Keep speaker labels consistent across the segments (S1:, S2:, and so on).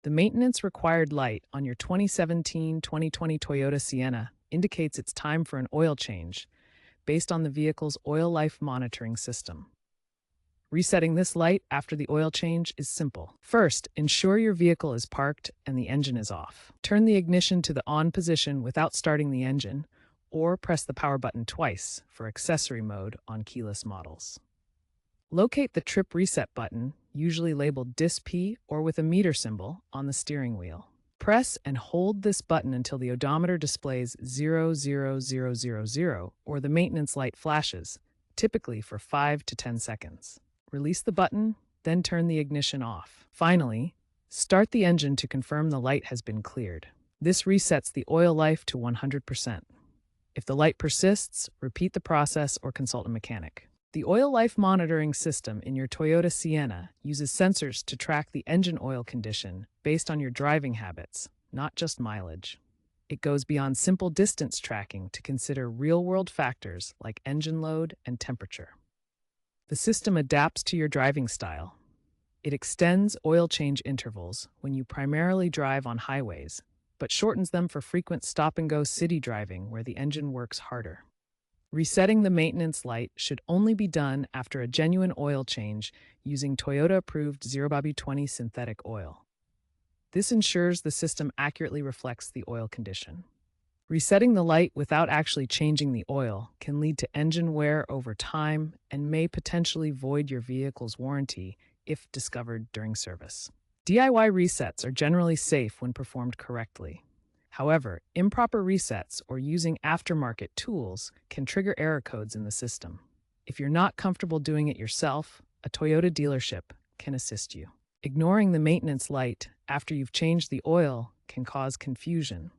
S1: The maintenance required light on your 2017-2020 Toyota Sienna indicates it's time for an oil change based on the vehicle's oil life monitoring system. Resetting this light after the oil change is simple. First, ensure your vehicle is parked and the engine is off. Turn the ignition to the on position without starting the engine, or press the power button twice for accessory mode on keyless models. Locate the trip reset button, usually labeled DIS-P or with a meter symbol, on the steering wheel. Press and hold this button until the odometer displays 00000 or the maintenance light flashes, typically for 5 to 10 seconds. Release the button, then turn the ignition off. Finally, start the engine to confirm the light has been cleared. This resets the oil life to 100%. If the light persists, repeat the process or consult a mechanic. The oil life monitoring system in your Toyota Sienna uses sensors to track the engine oil condition based on your driving habits, not just mileage. It goes beyond simple distance tracking to consider real-world factors like engine load and temperature. The system adapts to your driving style. It extends oil change intervals when you primarily drive on highways, but shortens them for frequent stop-and-go city driving where the engine works harder. Resetting the maintenance light should only be done after a genuine oil change using Toyota-approved 0B20 synthetic oil. This ensures the system accurately reflects the oil condition. Resetting the light without actually changing the oil can lead to engine wear over time and may potentially void your vehicle's warranty if discovered during service. DIY resets are generally safe when performed correctly. However, improper resets or using aftermarket tools can trigger error codes in the system. If you're not comfortable doing it yourself, a Toyota dealership can assist you. Ignoring the maintenance light after you've changed the oil can cause confusion.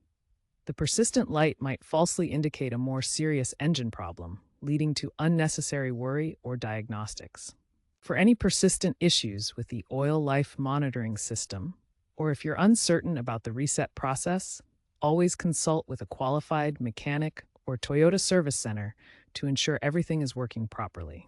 S1: The persistent light might falsely indicate a more serious engine problem, leading to unnecessary worry or diagnostics. For any persistent issues with the oil life monitoring system, or if you're uncertain about the reset process, always consult with a qualified mechanic or Toyota service center to ensure everything is working properly.